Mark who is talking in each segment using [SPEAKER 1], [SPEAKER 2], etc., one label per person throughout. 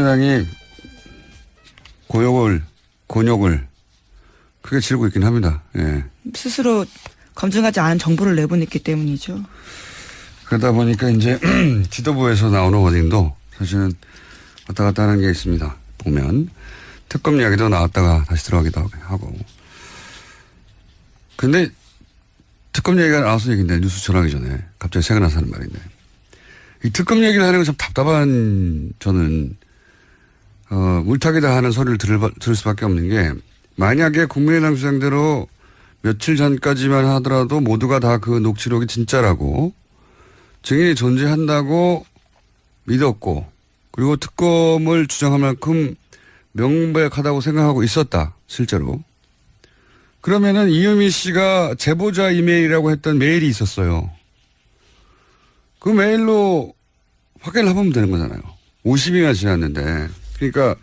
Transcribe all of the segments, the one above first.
[SPEAKER 1] 국민의당이 곤욕을 크게 치르고 있긴 합니다. 예.
[SPEAKER 2] 스스로 검증하지 않은 정보를 내보냈기 때문이죠.
[SPEAKER 1] 그러다 보니까 이제 지도부에서 나오는 워딩도 사실은 왔다 갔다 하는 게 있습니다. 보면 특검 이야기도 나왔다가 다시 들어가기도 하고. 근데 특검 얘기가 나와서 얘기인데 뉴스 전하기 전에 갑자기 생각나서 하는 말인데 이 특검 얘기를 하는 건 참 답답한 저는 물타기다 하는 소리를 들을 수밖에 없는 게 만약에 국민의당 주장대로 며칠 전까지만 하더라도 모두가 다 그 녹취록이 진짜라고 증인이 존재한다고 믿었고 그리고 특검을 주장할 만큼 명백하다고 생각하고 있었다. 실제로. 그러면은 이유미 씨가 제보자 이메일이라고 했던 메일이 있었어요. 그 메일로 확인을 해보면 되는 거잖아요. 50일이나 지났는데. 그러니까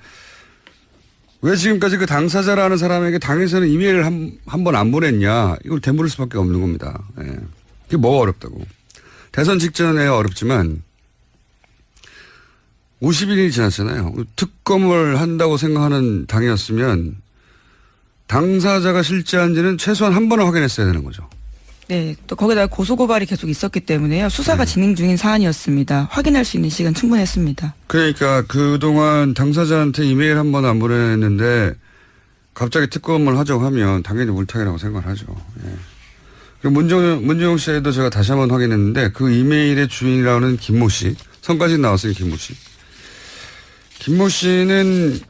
[SPEAKER 1] 왜 지금까지 그 당사자라는 사람에게 당에서는 이메일을 한 번 안 보냈냐. 이걸 되물을 수밖에 없는 겁니다. 예. 그게 뭐가 어렵다고. 대선 직전에 어렵지만 50일이 지났잖아요. 특검을 한다고 생각하는 당이었으면 당사자가 실제한지는 최소한 한 번은 확인했어야 되는 거죠.
[SPEAKER 2] 네, 또 거기다가 고소고발이 계속 있었기 때문에요. 수사가 진행 중인 사안이었습니다. 확인할 수 있는 시간 충분했습니다.
[SPEAKER 1] 그러니까 그동안 당사자한테 이메일 한 번 안 보냈는데 갑자기 특검을 하자고 하면 당연히 물타기라고 생각을 하죠. 예. 그리고 문정용 씨에도 제가 다시 한번 확인했는데 그 이메일의 주인이라는 김모 씨, 성까지 나왔어요. 김모 씨. 김모 씨는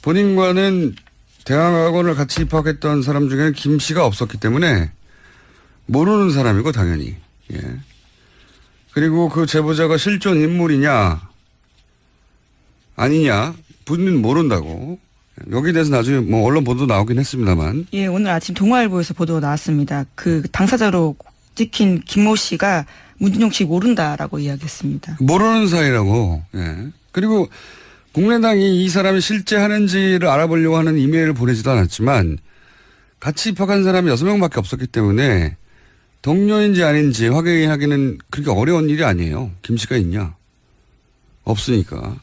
[SPEAKER 1] 본인과는 대학원을 같이 입학했던 사람 중에는 김 씨가 없었기 때문에 모르는 사람이고 당연히. 예. 그리고 그 제보자가 실존 인물이냐 아니냐 본인은 모른다고. 여기에 대해서 나중에 뭐 언론 보도 나오긴 했습니다만.
[SPEAKER 2] 예, 오늘 아침 동아일보에서 보도가 나왔습니다. 그 당사자로 찍힌 김모 씨가 문준용 씨 모른다라고 이야기했습니다.
[SPEAKER 1] 모르는 사이라고. 예. 그리고 국민의당이 이 사람이 실제 하는지를 알아보려고 하는 이메일을 보내지도 않았지만 같이 입학한 사람이 6명밖에 없었기 때문에 동료인지 아닌지 확인하기는 그렇게 어려운 일이 아니에요. 김 씨가 있냐? 없으니까.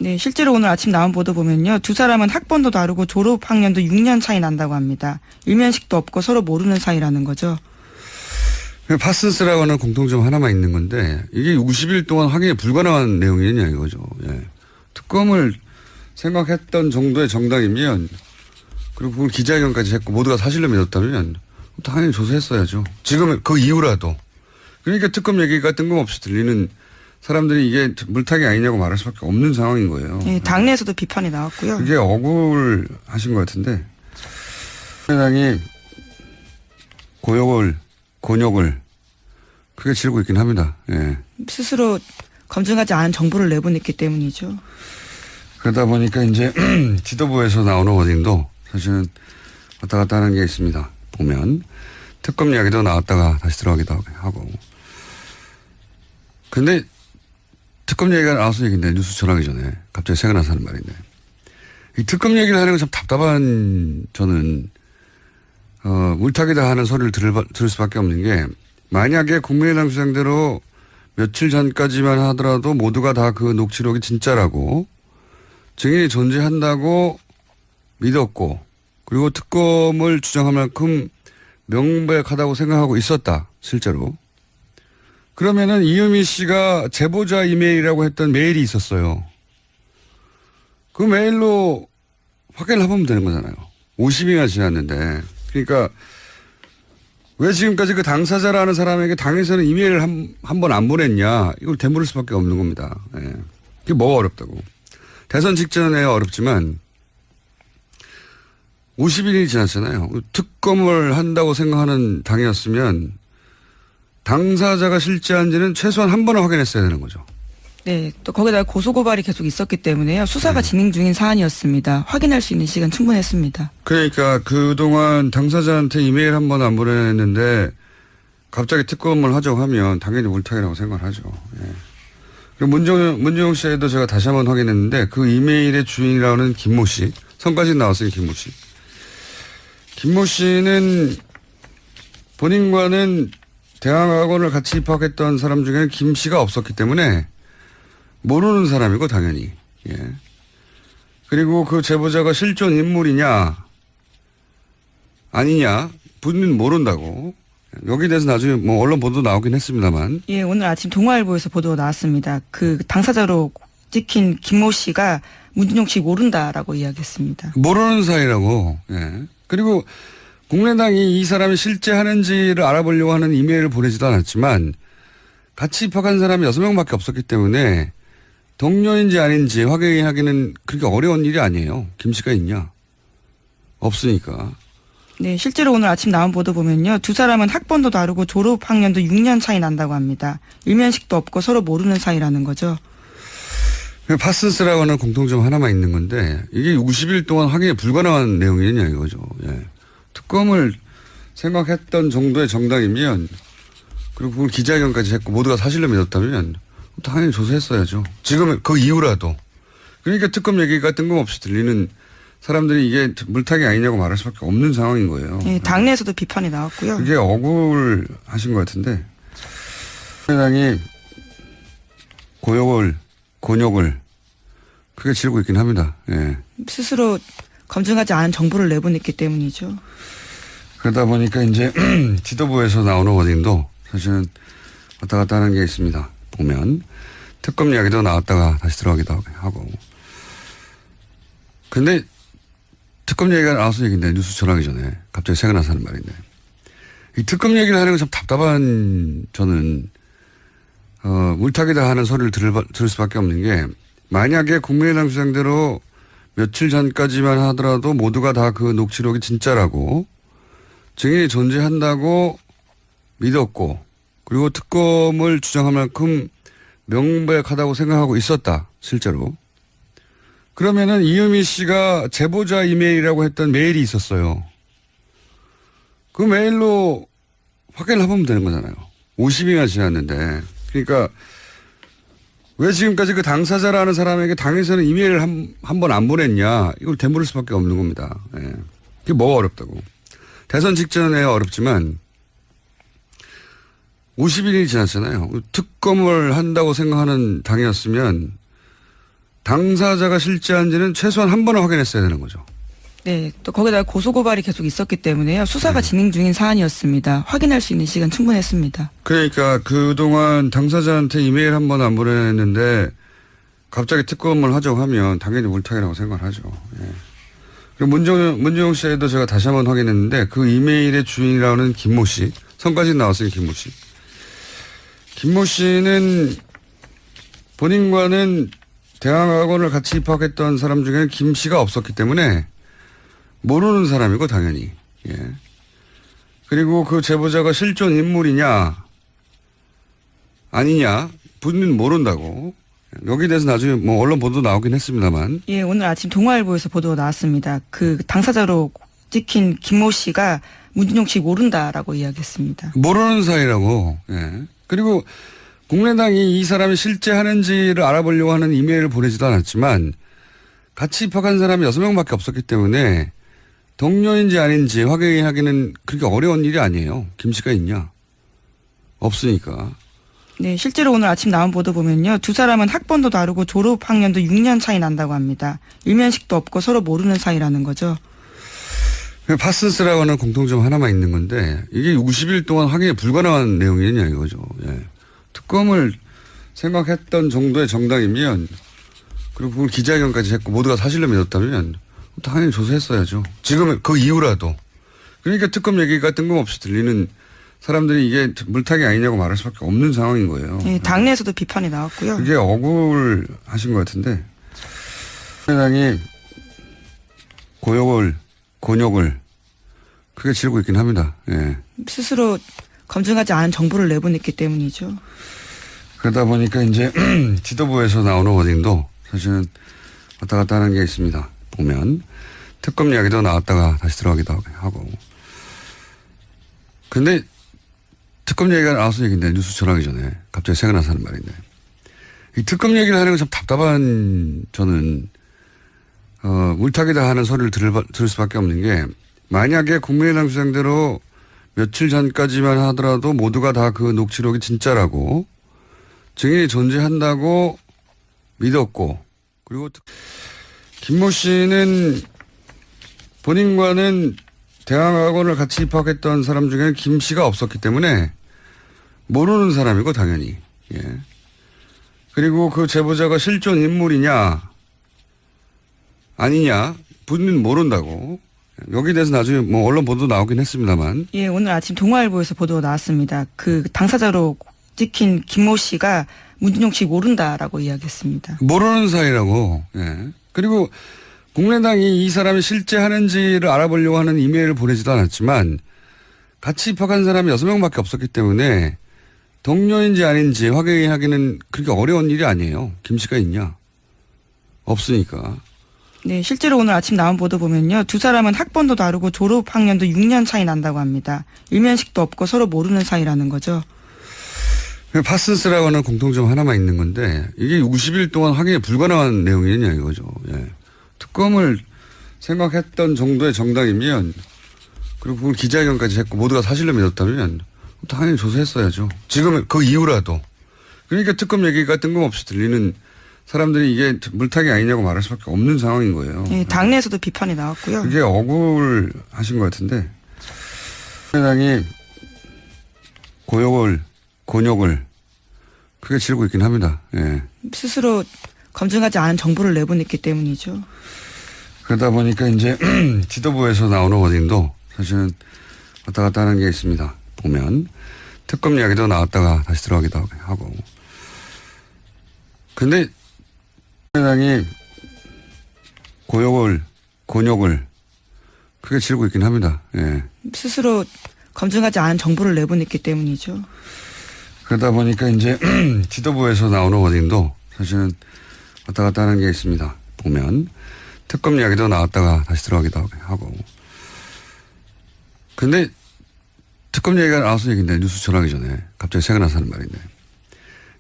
[SPEAKER 2] 네, 실제로 오늘 아침 나온 보도 보면요. 두 사람은 학번도 다르고 졸업 학년도 6년 차이 난다고 합니다. 일면식도 없고 서로 모르는 사이라는 거죠.
[SPEAKER 1] 파슨스라고 하는 공통점 하나만 있는 건데 이게 50일 동안 확인이 불가능한 내용이냐 이거죠. 예. 특검을 생각했던 정도의 정당이면 그리고 그걸 기자회견까지 했고 모두가 사실로 믿었다면 당연히 조사했어야죠. 지금 그 이후라도. 그러니까 특검 얘기가 뜬금없이 들리는 사람들이 이게 물타기 아니냐고 말할 수밖에 없는 상황인 거예요.
[SPEAKER 2] 네, 당내에서도 비판이 나왔고요.
[SPEAKER 1] 그게 억울하신 것 같은데 국민의당이 곤욕을 크게 치르고 있긴 합니다. 예.
[SPEAKER 2] 스스로 검증하지 않은 정보를 내보냈기 때문이죠.
[SPEAKER 1] 그러다 보니까 이제 지도부에서 나오는 워딩도 사실은 왔다 갔다 하는 게 있습니다. 보면 특검 이야기도 나왔다가 다시 들어가기도 하고. 근데 특검 얘기가 나와서 얘기인데 뉴스 전하기 전에 갑자기 생각나서 하는 말인데 이 특검 얘기를 하는 건 참 답답한 저는 물타기다 하는 소리를 들을 수밖에 없는 게 만약에 국민의당 주장대로 며칠 전까지만 하더라도 모두가 다 그 녹취록이 진짜라고 증인이 존재한다고 믿었고 그리고 특검을 주장할 만큼 명백하다고 생각하고 있었다. 실제로. 그러면은 이유미 씨가 제보자 이메일이라고 했던 메일이 있었어요. 그 메일로 확인을 해보면 되는 거잖아요. 50일이나 지났는데. 그러니까 왜 지금까지 그 당사자라는 사람에게 당에서는 이메일을 한 번 안 보냈냐. 이걸 되물을 수밖에 없는 겁니다. 예. 그게 뭐가 어렵다고. 대선 직전에 어렵지만 50일이 지났잖아요. 특검을 한다고 생각하는 당이었으면 당사자가 실제한지는 최소한 한 번은 확인했어야 되는 거죠.
[SPEAKER 2] 네, 또 거기다가 고소고발이 계속 있었기 때문에요. 수사가 진행 중인 사안이었습니다. 확인할 수 있는 시간 충분했습니다.
[SPEAKER 1] 그러니까 그동안 당사자한테 이메일 한 번 안 보냈는데 갑자기 특검을 하자고 하면 당연히 물타기라고 생각을 하죠. 예. 그리고 문정용 씨에도 제가 다시 한번 확인했는데 그 이메일의 주인이라는 김모 씨, 성까지 나왔어요. 김모 씨. 김모 씨는 본인과는 대학원을 같이 입학했던 사람 중에는 김 씨가 없었기 때문에 모르는 사람이고 당연히. 예. 그리고 그 제보자가 실존 인물이냐 아니냐 본인은 모른다고. 여기에 대해서 나중에 뭐 언론 보도 나오긴 했습니다만.
[SPEAKER 2] 예, 오늘 아침 동아일보에서 보도가 나왔습니다. 그 당사자로 찍힌 김모 씨가 문준용 씨 모른다라고 이야기했습니다.
[SPEAKER 1] 모르는 사이라고. 예. 그리고 국민의당이 이 사람이 실제 하는지를 알아보려고 하는 이메일을 보내지도 않았지만 같이 입학한 사람이 6명밖에 없었기 때문에 동료인지 아닌지 확인하기는 그렇게 어려운 일이 아니에요. 김 씨가 있냐? 없으니까.
[SPEAKER 2] 네, 실제로 오늘 아침 나온 보도 보면요. 두 사람은 학번도 다르고 졸업 학년도 6년 차이 난다고 합니다. 일면식도 없고 서로 모르는 사이라는 거죠.
[SPEAKER 1] 파슨스라고 하는 공통점 하나만 있는 건데 이게 50일 동안 확인이 불가능한 내용이냐 이거죠. 예. 특검을 생각했던 정도의 정당이면 그리고 그걸 기자회견까지 했고 모두가 사실로 믿었다면 당연히 조사했어야죠. 지금 그 이후라도. 그러니까 특검 얘기가 뜬금없이 들리는 사람들이 이게 물타기 아니냐고 말할 수밖에 없는 상황인 거예요.
[SPEAKER 2] 네, 당내에서도 비판이 나왔고요.
[SPEAKER 1] 그게 억울하신 것 같은데 국민의당이 곤욕을 크게 치르고 있긴 합니다. 예.
[SPEAKER 2] 스스로 검증하지 않은 정보를 내보냈기 때문이죠.
[SPEAKER 1] 그러다 보니까 이제 지도부에서 나오는 워딩도 사실은 왔다 갔다 하는 게 있습니다. 보면 특검 이야기도 나왔다가 다시 들어가기도 하고. 근데 특검 얘기가 나와서 얘기인데 뉴스 전하기 전에 갑자기 생각나서 하는 말인데 이 특검 얘기를 하는 건 참 답답한 저는 물타기다 하는 소리를 들을 수밖에 없는 게 만약에 국민의당 주장대로 며칠 전까지만 하더라도 모두가 다 그 녹취록이 진짜라고 증인이 존재한다고 믿었고 그리고 특검을 주장할 만큼 명백하다고 생각하고 있었다. 실제로. 그러면은 이유미 씨가 제보자 이메일이라고 했던 메일이 있었어요. 그 메일로 확인을 해보면 되는 거잖아요. 50일이나 지났는데. 그러니까 왜 지금까지 그 당사자라는 사람에게 당에서는 이메일을 한 번 안 보냈냐. 이걸 되물을 수밖에 없는 겁니다. 예. 그게 뭐가 어렵다고. 대선 직전에 어렵지만 50일이 지났잖아요. 특검을 한다고 생각하는 당이었으면 당사자가 실제한지는 최소한 한 번은 확인했어야 되는 거죠.
[SPEAKER 2] 네, 또 거기다가 고소고발이 계속 있었기 때문에요. 수사가 진행 중인 사안이었습니다. 확인할 수 있는 시간 충분했습니다.
[SPEAKER 1] 그러니까 그동안 당사자한테 이메일 한 번 안 보냈는데 갑자기 특검을 하자고 하면 당연히 물타기라고 생각을 하죠. 예. 그리고 문재용 씨에도 제가 다시 한번 확인했는데 그 이메일의 주인이라는 김모 씨, 성까지 나왔어요. 김모 씨. 김모 씨는 본인과는 대학원을 같이 입학했던 사람 중에는 김 씨가 없었기 때문에 모르는 사람이고 당연히. 예. 그리고 그 제보자가 실존 인물이냐 아니냐 본인은 모른다고. 여기에 대해서 나중에 뭐 언론 보도 나오긴 했습니다만.
[SPEAKER 2] 예, 오늘 아침 동아일보에서 보도가 나왔습니다. 그 당사자로 찍힌 김모 씨가 문준용 씨 모른다라고 이야기했습니다.
[SPEAKER 1] 모르는 사이라고. 예. 그리고 국민의당이 이 사람이 실제 하는지를 알아보려고 하는 이메일을 보내지도 않았지만 같이 입학한 사람이 6명밖에 없었기 때문에 동료인지 아닌지 확인하기는 그렇게 어려운 일이 아니에요. 김 씨가 있냐? 없으니까.
[SPEAKER 2] 네, 실제로 오늘 아침 나온 보도 보면요. 두 사람은 학번도 다르고 졸업 학년도 6년 차이 난다고 합니다. 일면식도 없고 서로 모르는 사이라는 거죠.
[SPEAKER 1] 파슨스라고 하는 공통점 하나만 있는 건데 이게 50일 동안 확인이 불가능한 내용이냐 이거죠. 예. 특검을 생각했던 정도의 정당이면 그리고 그걸 기자회견까지 했고 모두가 사실로 믿었다면 당연히 조사했어야죠. 지금 그 이후라도. 그러니까 특검 얘기가 뜬금없이 들리는 사람들이 이게 물타기 아니냐고 말할 수밖에 없는 상황인 거예요.
[SPEAKER 2] 네, 당내에서도 비판이 나왔고요.
[SPEAKER 1] 그게 억울하신 것 같은데 국민의당이 곤욕을 크게 치르고 있긴 합니다. 예.
[SPEAKER 2] 스스로 검증하지 않은 정보를 내보냈기 때문이죠.
[SPEAKER 1] 그러다 보니까 이제 지도부에서 나오는 워딩도 사실은 왔다 갔다 하는 게 있습니다. 보면 특검 이야기도 나왔다가 다시 들어가기도 하고. 근데 특검 얘기가 나와서 얘기인데 뉴스 전하기 전에 갑자기 생각나서 하는 말인데 이 특검 얘기를 하는 건 참 답답한 저는 물타기다 하는 소리를 들을 수밖에 없는 게 만약에 국민의당 주장대로 며칠 전까지만 하더라도 모두가 다 그 녹취록이 진짜라고 증인이 존재한다고 믿었고 그리고 김모 씨는 본인과는 대학원을 같이 입학했던 사람 중에는 김 씨가 없었기 때문에 모르는 사람이고 당연히. 예. 그리고 그 제보자가 실존 인물이냐 아니냐 본인은 모른다고. 여기에 대해서 나중에 뭐 언론 보도 나오긴 했습니다만.
[SPEAKER 2] 예, 오늘 아침 동아일보에서 보도가 나왔습니다. 그 당사자로 찍힌 김모 씨가 문준용 씨 모른다라고 이야기했습니다.
[SPEAKER 1] 모르는 사이라고. 예. 그리고 국민의당이 이 사람이 실제 하는지를 알아보려고 하는 이메일을 보내지도 않았지만 같이 입학한 사람이 6명밖에 없었기 때문에 동료인지 아닌지 확인하기는 그렇게 어려운 일이 아니에요. 김 씨가 있냐? 없으니까.
[SPEAKER 2] 네, 실제로 오늘 아침 나온 보도 보면요. 두 사람은 학번도 다르고 졸업 학년도 6년 차이 난다고 합니다. 일면식도 없고 서로 모르는 사이라는 거죠.
[SPEAKER 1] 파슨스라고 하는 공통점 하나만 있는 건데 이게 50일 동안 확인이 불가능한 내용이냐 이거죠. 예. 특검을 생각했던 정도의 정당이면 그리고 그걸 기자회견까지 했고 모두가 사실로 믿었다면 당연히 조사했어야죠. 지금 그 이후라도. 그러니까 특검 얘기가 뜬금없이 들리는 사람들이 이게 물타기 아니냐고 말할 수밖에 없는 상황인 거예요.
[SPEAKER 2] 네, 당내에서도 비판이 나왔고요.
[SPEAKER 1] 그게 억울하신 것 같은데 국민의당이 곤욕을 크게 치르고 있긴 합니다. 예.
[SPEAKER 2] 스스로 검증하지 않은 정보를 내보냈기 때문이죠.
[SPEAKER 1] 그러다 보니까 이제 지도부에서 나오는 워딩도 사실은 왔다 갔다 하는 게 있습니다. 보면 특검 이야기도 나왔다가 다시 들어가기도 하고. 근데 국민의당이 곤욕을 크게 치르고 있긴 합니다. 예.
[SPEAKER 2] 스스로 검증하지 않은 정보를 내보냈기 때문이죠.
[SPEAKER 1] 그러다 보니까 이제 지도부에서 나오는 워딩도 사실은 왔다 갔다 하는 게 있습니다. 보면 특검 이야기도 나왔다가 다시 들어가기도 하고. 근데 특검 얘기가 나와서 얘기인데 뉴스 전하기 전에 갑자기 생각나서 하는 말인데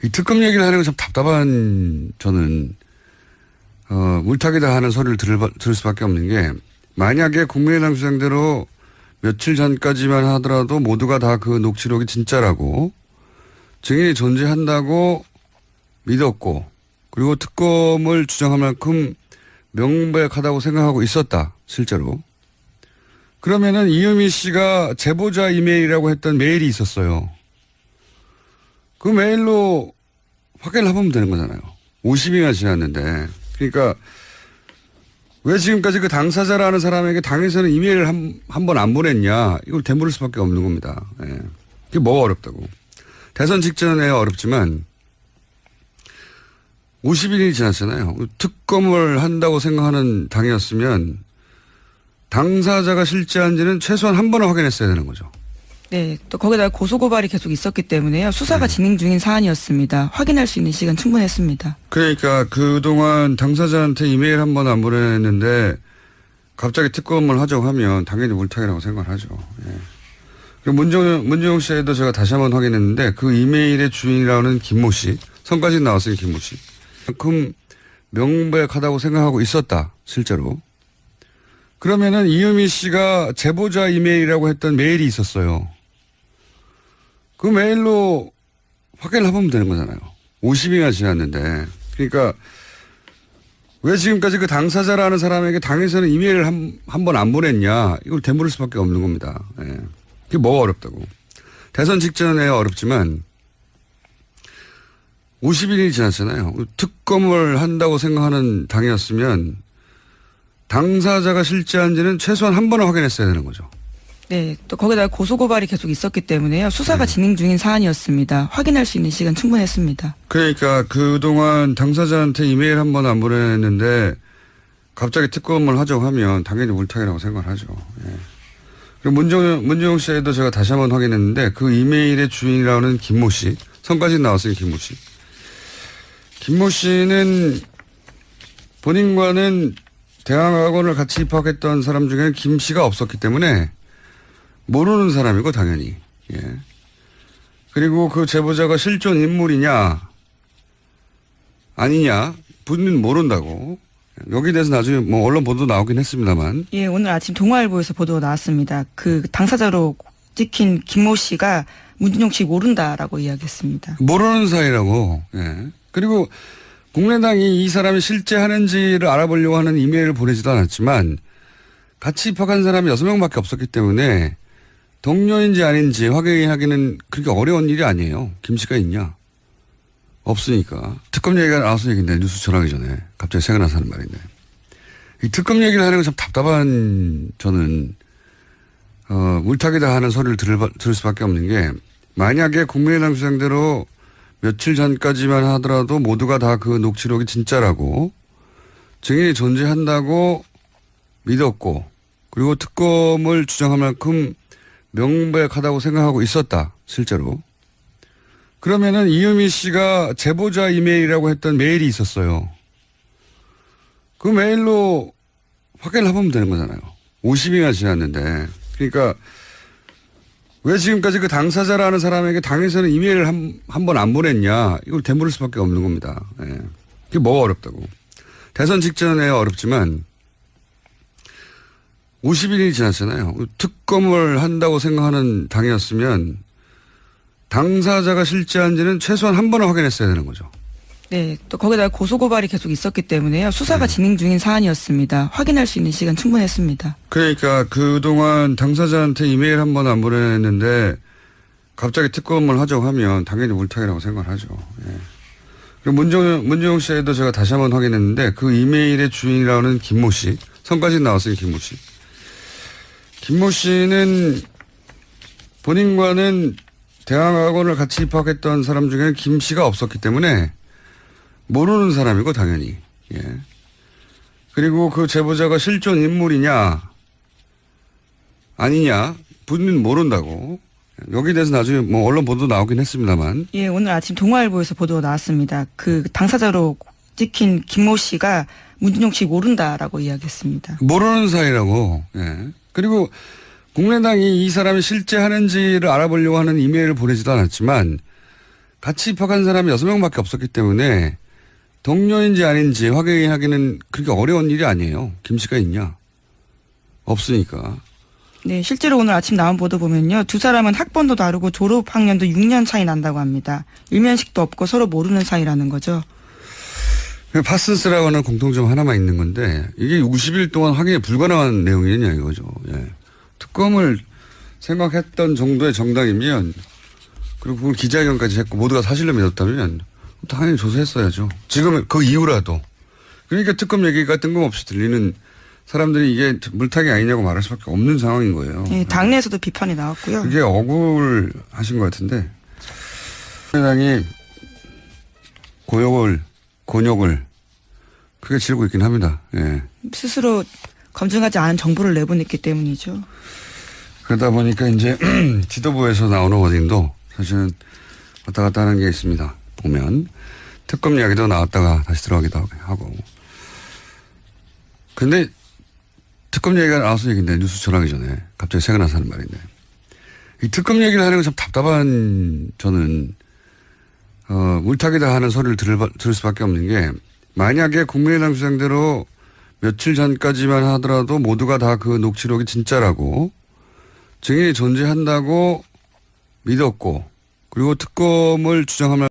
[SPEAKER 1] 이 특검 얘기를 하는 건 참 답답한 저는 물타기다 하는 소리를 들을 수밖에 없는 게 만약에 국민의당 주장대로 며칠 전까지만 하더라도 모두가 다 그 녹취록이 진짜라고 증인이 존재한다고 믿었고 그리고 특검을 주장할 만큼 명백하다고 생각하고 있었다. 실제로. 그러면은 이유미 씨가 제보자 이메일이라고 했던 메일이 있었어요. 그 메일로 확인을 해보면 되는 거잖아요. 50일이나 지났는데. 그러니까 왜 지금까지 그 당사자라는 사람에게 당에서는 이메일을 한 번 안 보냈냐. 이걸 되물을 수밖에 없는 겁니다. 예. 그게 뭐가 어렵다고. 대선 직전에 어렵지만 50일이 지났잖아요. 특검을 한다고 생각하는 당이었으면 당사자가 실제한지는 최소한 한 번은 확인했어야 되는 거죠.
[SPEAKER 2] 네, 또 거기다가 고소고발이 계속 있었기 때문에요. 수사가 진행 중인 사안이었습니다. 확인할 수 있는 시간 충분했습니다. 그러니까
[SPEAKER 1] 그동안 당사자한테 이메일 한 번 안 보냈는데 갑자기 특검을 하자고 하면 당연히 물타기라고 생각을 하죠. 예. 그리고 문정용 씨에도 제가 다시 한번 확인했는데 그 이메일의 주인이라는 김모 씨, 성까지 나왔으니 김모 씨. 그만큼 명백하다고 생각하고 있었다. 실제로. 그러면은 이유미 씨가 제보자 이메일이라고 했던 메일이 있었어요. 그 메일로 확인을 해보면 되는 거잖아요. 50일이나 지났는데. 그러니까 왜 지금까지 그 당사자라는 사람에게 당에서는 이메일을 한 번 안 보냈냐. 이걸 되물을 수밖에 없는 겁니다. 예. 그게 뭐가 어렵다고. 대선 직전에 어렵지만 50일이 지났잖아요. 특검을 한다고 생각하는 당이었으면 당사자가 실제한지는 최소한 한 번은 확인했어야 되는 거죠.
[SPEAKER 2] 네, 또 거기다가 고소고발이 계속 있었기 때문에요. 수사가 진행 중인 사안이었습니다. 확인할 수 있는 시간 충분했습니다.
[SPEAKER 1] 그러니까 그동안 당사자한테 이메일 한 번 안 보냈는데 갑자기 특검을 하자고 하면 당연히 물타기라고 생각을 하죠. 예. 그리고 문정용 씨에도 제가 다시 한번 확인했는데 그 이메일의 주인이라는 김모 씨, 성까지 나왔으니 김모 씨. 김모 씨는 본인과는 대학원을 같이 입학했던 사람 중에는 김 씨가 없었기 때문에 모르는 사람이고 당연히. 예. 그리고 그 제보자가 실존 인물이냐 아니냐 본인은 모른다고. 여기에 대해서 나중에 뭐 언론 보도 나오긴 했습니다만.
[SPEAKER 2] 예, 오늘 아침 동아일보에서 보도가 나왔습니다. 그 당사자로 찍힌 김모 씨가 문준용 씨 모른다라고 이야기했습니다.
[SPEAKER 1] 모르는 사이라고. 예. 그리고 국민의당이 이 사람이 실제 하는지를 알아보려고 하는 이메일을 보내지도 않았지만 같이 입학한 사람이 6명밖에 없었기 때문에 동료인지 아닌지 확인하기는 그렇게 어려운 일이 아니에요. 김 씨가 있냐? 없으니까. 특검 얘기가 나와서 얘기인데 뉴스 전하기 전에 갑자기 생각나서 하는 말인데. 이 특검 얘기를 하는 건 참 답답한 저는 물타기다 하는 소리를 들을 수밖에 없는 게 만약에 국민의당 주장대로 며칠 전까지만 하더라도 모두가 다 그 녹취록이 진짜라고 증인이 존재한다고 믿었고 그리고 특검을 주장할 만큼 명백하다고 생각하고 있었다. 실제로. 그러면은 이유미 씨가 제보자 이메일이라고 했던 메일이 있었어요. 그 메일로 확인을 해보면 되는 거잖아요. 50일이나 지났는데. 그러니까 왜 지금까지 그 당사자라는 사람에게 당에서는 이메일을 한 번 안 보냈냐. 이걸 되물을 수밖에 없는 겁니다. 예. 그게 뭐가 어렵다고. 대선 직전에 어렵지만 50일이 지났잖아요. 특검을 한다고 생각하는 당이었으면 당사자가 실제한지는 최소한 한 번은 확인했어야 되는 거죠.
[SPEAKER 2] 네, 또 거기다가 고소고발이 계속 있었기 때문에요. 수사가 진행 중인 사안이었습니다. 확인할 수 있는 시간 충분했습니다.
[SPEAKER 1] 그러니까 그동안 당사자한테 이메일 한 번 안 보냈는데 갑자기 특검을 하자고 하면 당연히 물타기라고 생각을 하죠. 예. 그리고 문정용 씨에도 제가 다시 한번 확인했는데 그 이메일의 주인이라는 김모 씨, 성까지 나왔어요. 김모 씨. 김모 씨는 본인과는 대학원을 같이 입학했던 사람 중에는 김 씨가 없었기 때문에 모르는 사람이고 당연히. 예. 그리고 그 제보자가 실존 인물이냐 아니냐 본인 모른다고. 여기에 대해서 나중에 뭐 언론 보도 나오긴 했습니다만.
[SPEAKER 2] 예, 오늘 아침 동아일보에서 보도가 나왔습니다. 그 당사자로 찍힌 김모 씨가 문준용 씨 모른다라고 이야기했습니다.
[SPEAKER 1] 모르는 사이라고. 예. 그리고 국민의당이 이 사람이 실제 하는지를 알아보려고 하는 이메일을 보내지도 않았지만 같이 입학한 사람이 6명밖에 없었기 때문에 동료인지 아닌지 확인하기는 그렇게 어려운 일이 아니에요. 김 씨가 있냐? 없으니까.
[SPEAKER 2] 네, 실제로 오늘 아침 나온 보도 보면요. 두 사람은 학번도 다르고 졸업 학년도 6년 차이 난다고 합니다. 일면식도 없고 서로 모르는 사이라는 거죠.
[SPEAKER 1] 파슨스라고 하는 공통점 하나만 있는 건데 이게 50일 동안 확인이 불가능한 내용이냐 이거죠. 예. 특검을 생각했던 정도의 정당이면 그리고 그걸 기자회견까지 했고 모두가 사실로 믿었다면 당연히 조사했어야죠. 지금 그 이후라도. 그러니까 특검 얘기가 뜬금없이 들리는 사람들이 이게 물타기 아니냐고 말할 수밖에 없는 상황인 거예요.
[SPEAKER 2] 네, 당내에서도 비판이 나왔고요.
[SPEAKER 1] 그게 억울하신 것 같은데 국민의당이 곤욕을 크게 치르고 있긴 합니다. 예.
[SPEAKER 2] 스스로 검증하지 않은 정보를 내보냈기 때문이죠.
[SPEAKER 1] 그러다 보니까 이제 지도부에서 나오는 워딩도 사실은 왔다 갔다 하는 게 있습니다. 보면 특검 이야기도 나왔다가 다시 들어가기도 하고. 근데 특검 얘기가 나와서 얘기인데 뉴스 전하기 전에 갑자기 생각나서 하는 말인데 이 특검 얘기를 하는 건 참 답답한 저는 물타기다 하는 소리를 들을 수밖에 없는 게 만약에 국민의당 주장대로 며칠 전까지만 하더라도 모두가 다 그 녹취록이 진짜라고 증인이 존재한다고 믿었고 그리고 특검을 주장하면